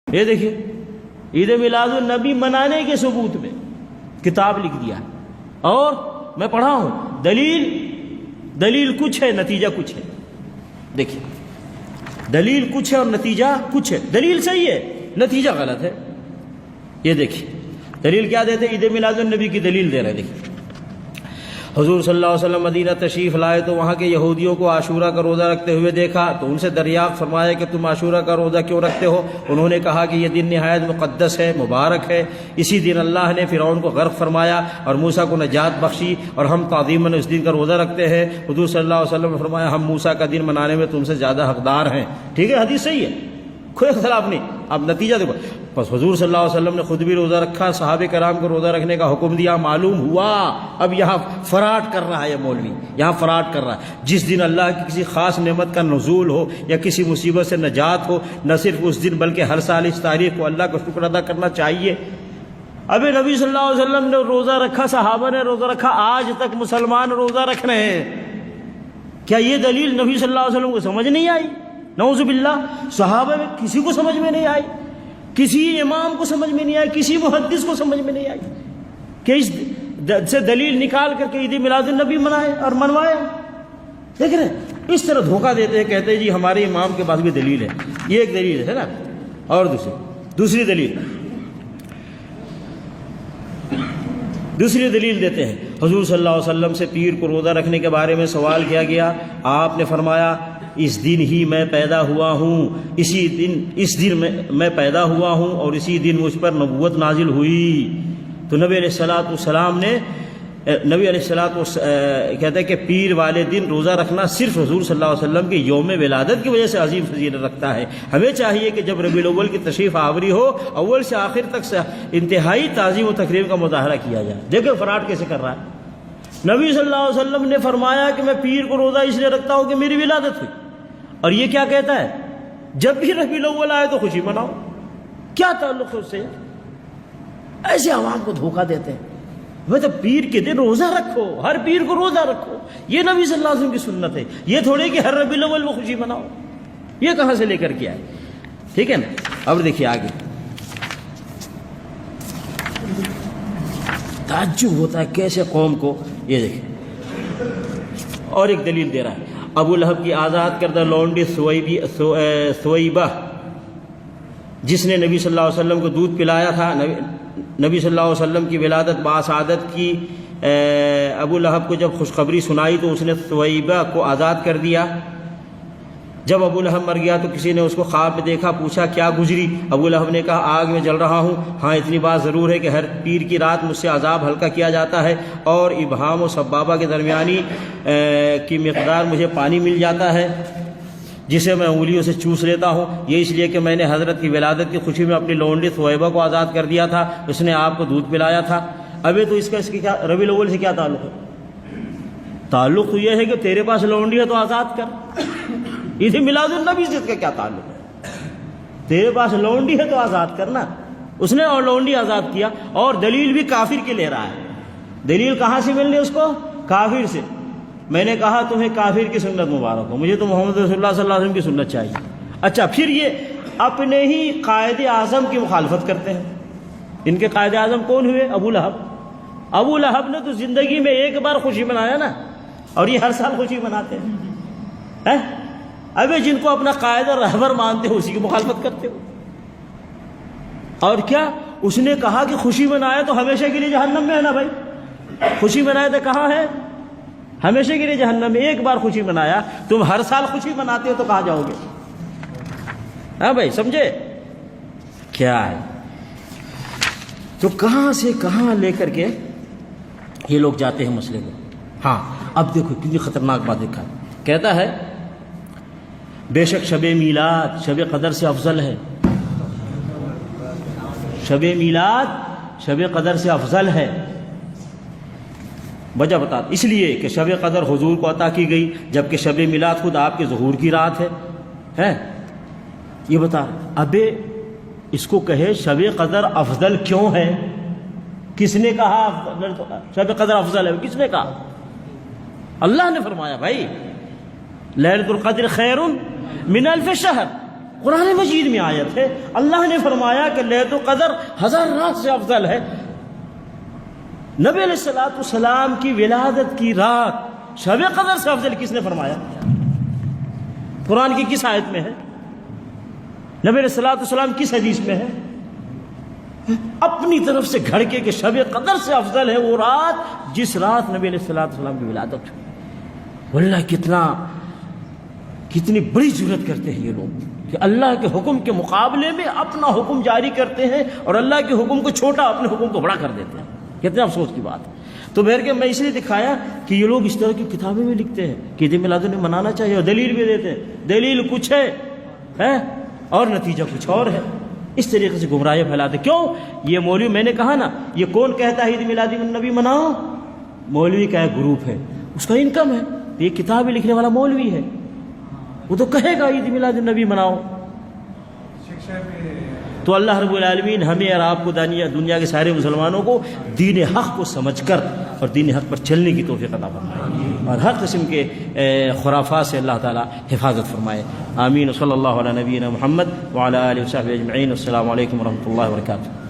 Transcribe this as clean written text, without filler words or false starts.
یہ دیکھیے عید میلاد النبی منانے کے ثبوت میں کتاب لکھ دیا اور میں پڑھا ہوں دلیل کچھ ہے نتیجہ کچھ ہے. دیکھیے دلیل کچھ ہے اور نتیجہ کچھ ہے. دلیل صحیح ہے نتیجہ غلط ہے. یہ دیکھیے دلیل کیا دیتے عید میلاد النبی کی دلیل دے رہے. دیکھیے حضور صلی اللہ علیہ وسلم مدینہ تشریف لائے تو وہاں کے یہودیوں کو عاشورہ کا روزہ رکھتے ہوئے دیکھا تو ان سے دریافت فرمایا کہ تم عاشورہ کا روزہ کیوں رکھتے ہو؟ انہوں نے کہا کہ یہ دن نہایت مقدس ہے، مبارک ہے. اسی دن اللہ نے فرعون کو غرق فرمایا اور موسیٰ کو نجات بخشی اور ہم تعظیماً اس دن کا روزہ رکھتے ہیں. حضور صلی اللہ علیہ وسلم نے فرمایا ہم موسیٰ کا دن منانے میں تم سے زیادہ حقدار ہیں. ٹھیک ہے حدیث صحیح ہے، کوئی اختلاف نہیں. اب نتیجہ دیکھو بس حضور صلی اللہ علیہ وسلم نے خود بھی روزہ رکھا، صحابہ کرام کو روزہ رکھنے کا حکم دیا. معلوم ہوا اب یہاں فراڈ کر رہا ہے یہ مولوی، یہاں فراڈ کر رہا ہے. جس دن اللہ کی کسی خاص نعمت کا نزول ہو یا کسی مصیبت سے نجات ہو، نہ صرف اس دن بلکہ ہر سال اس تاریخ کو اللہ کا شکر ادا کرنا چاہیے. ابھی نبی صلی اللہ علیہ وسلم نے روزہ رکھا، صحابہ نے روزہ رکھا، آج تک مسلمان روزہ رکھ رہے ہیں. کیا یہ دلیل نبی صلی اللہ علیہ وسلم کو سمجھ نہیں آئی؟ نعوذ باللہ. صحابہ میں کسی کو سمجھ میں نہیں آئی، کسی امام کو سمجھ میں نہیں آئی، کسی محدث کو سمجھ میں نہیں آئی کہ اس سے دلیل نکال کر کے عید میلاد النبی منائے اور منوائے. دیکھ رہے ہیں اس طرح دھوکہ دیتے ہیں، کہتے ہیں جی ہمارے امام کے پاس بھی دلیل ہے. یہ ایک دلیل ہے نا. اور دوسری دلیل دیتے ہیں. حضور صلی اللہ علیہ وسلم سے پیر کو روزہ رکھنے کے بارے میں سوال کیا گیا. آپ نے فرمایا اس دن ہی میں پیدا ہوا ہوں، اس دن میں پیدا ہوا ہوں اور اسی دن مجھ پر نبوت نازل ہوئی. تو نبی علیہ السلام کہتے ہیں کہ پیر والے دن روزہ رکھنا صرف حضور صلی اللہ علیہ وسلم کے یوم ولادت کی وجہ سے عظیم فضیلت رکھتا ہے. ہمیں چاہیے کہ جب ربیع الاول کی تشریف آوری ہو اول سے آخر تک انتہائی تعظیم و تکریم کا مظاہرہ کیا جائے. دیکھیں فراڈ کیسے کر رہا ہے. نبی صلی اللہ علیہ وسلم نے فرمایا کہ میں پیر کو روزہ اس لیے رکھتا ہوں کہ میری ولادت ہوئی، اور یہ کیا کہتا ہے جب بھی ربیع الاول آئے تو خوشی مناؤ. کیا تعلق ہے اس سے؟ ایسے عوام کو دھوکہ دیتے ہیں. وہ تو پیر کے دن روزہ رکھو، ہر پیر کو روزہ رکھو، یہ نبی صلی اللہ علیہ وسلم کی سنت ہے. یہ تھوڑے کہ ہر ربیع الاول میں خوشی مناؤ. یہ کہاں سے لے کر کے آئے؟ ٹھیک ہے نا. اب دیکھیے آگے تعجب ہوتا ہے کیسے قوم کو. یہ دیکھیں اور ایک دلیل دے رہا ہے. ابو لہب کی آزاد کردہ لونڈی سویبہ جس نے نبی صلی اللہ علیہ وسلم کو دودھ پلایا تھا، نبی صلی اللہ علیہ وسلم کی ولادت باسعادت کی ابو لہب کو جب خوشخبری سنائی تو اس نے سویبہ کو آزاد کر دیا. جب ابو لہب مر گیا تو کسی نے اس کو خواب میں دیکھا، پوچھا کیا گزری؟ ابو لہب نے کہا آگ میں جل رہا ہوں. ہاں اتنی بات ضرور ہے کہ ہر پیر کی رات مجھ سے عذاب ہلکا کیا جاتا ہے اور ابہام و سبابہ کے درمیانی کی مقدار مجھے پانی مل جاتا ہے جسے میں انگلیوں سے چوس لیتا ہوں. یہ اس لیے کہ میں نے حضرت کی ولادت کی خوشی میں اپنی لونڈی سویبہ کو آزاد کر دیا تھا، اس نے آپ کو دودھ پلایا تھا. ابھی تو اس کی کیا ربیع الاول سے کیا تعلق ہے؟ تعلق تو یہ ہے کہ تیرے پاس لونڈی ہے تو آزاد کر. عید میلاد النبی سے کا کیا تعلق ہے؟ تیرے پاس لونڈی ہے تو آزاد کرنا. اس نے اور لونڈی آزاد کیا اور دلیل بھی کافر کے لے رہا ہے. دلیل کہاں سے ملنی اس کو؟ کافر سے. میں نے کہا تمہیں کافر کی سنت مبارک ہو، مجھے تو محمد رسول اللہ صلی اللہ علیہ وسلم کی سنت چاہیے. اچھا پھر یہ اپنے ہی قائد اعظم کی مخالفت کرتے ہیں. ان کے قائد اعظم کون ہوئے؟ ابو لہب. ابو لہب نے تو زندگی میں ایک بار خوشی منایا نا، اور یہ ہر سال خوشی مناتے ہیں. ابھی جن کو اپنا قائد اور رہبر مانتے ہو اسی کی مخالفت کرتے ہو. اور کیا اس نے کہا کہ خوشی منایا تو ہمیشہ کے لیے جہنم میں ہے نا بھائی. خوشی منایا تو کہاں ہے؟ ہمیشہ کے لیے جہنم میں. ایک بار خوشی منایا، تم ہر سال خوشی مناتے ہو تو کہاں جاؤ گے؟ ہاں بھائی سمجھے کیا ہے؟ تو کہاں سے کہاں لے کر کے یہ لوگ جاتے ہیں مسئلے کو. ہاں اب دیکھو کتنی خطرناک بات دیکھا. کہتا ہے بے شک شب میلاد شب قدر سے افضل ہے. شب میلاد شب قدر سے افضل ہے. وجہ بتا. اس لیے کہ شب قدر حضور کو عطا کی گئی جبکہ شب میلاد خود آپ کے ظہور کی رات ہے. یہ بتا. ابے اس کو کہے شب قدر افضل کیوں ہے؟ کس نے کہا شب قدر افضل ہے؟ کس نے کہا؟ اللہ نے فرمایا بھائی لیلۃ القدر خیر من الف شہر. قرآن مجید میں آیت ہے، اللہ نے فرمایا کہ لیلۃ القدر 1000 رات سے افضل ہے۔ نبی علیہ الصلوۃ والسلام کی ولادت کی رات شب قدر سے افضل کس نے فرمایا؟ قرآن کی کس آیت میں ہے؟ نبی علیہ الصلوۃ والسلام کس حدیث میں ہے؟ اپنی طرف سے گھڑ کے کہ شب قدر سے افضل ہے وہ رات جس رات نبی علیہ الصلوۃ والسلام کی ولادت ہوئی۔ واللہ کتنی بڑی جرات کرتے ہیں یہ لوگ کہ اللہ کے حکم کے مقابلے میں اپنا حکم جاری کرتے ہیں اور اللہ کے حکم کو چھوٹا اپنے حکم کو بڑا کر دیتے ہیں۔ کتنے افسوس کی بات ہے۔ تو بہر کے میں اس لیے دکھایا کہ یہ لوگ اس طرح کی کتابیں میں لکھتے ہیں کہ عید میلاد النبی منانا چاہیے اور دلیل بھی دیتے ہیں، دلیل کچھ ہے اور نتیجہ کچھ اور ہے۔ اس طریقے سے گمراہی پھیلاتے۔ کیوں؟ یہ مولوی، میں نے کہا نا، یہ کون کہتا ہے عید میلاد النبی مناؤ؟ مولوی کا ایک گروپ ہے، اس کا انکم ہے، یہ کتابیں لکھنے والا مولوی ہے، وہ تو کہے گا عید میلاد النبی مناؤ۔ تو اللہ رب العالمین ہمیں اور آپ کو دنیا کے سارے مسلمانوں کو دین حق کو سمجھ کر اور دین حق پر چلنے کی توفیق عطا فرمائے اور ہر قسم کے خرافات سے اللہ تعالی حفاظت فرمائے۔ آمین۔ صلی اللہ علیہ نبینا محمد وعلی آلہ وصحبہ اجمعین۔ السلام علیکم ورحمۃ اللہ وبرکاتہ۔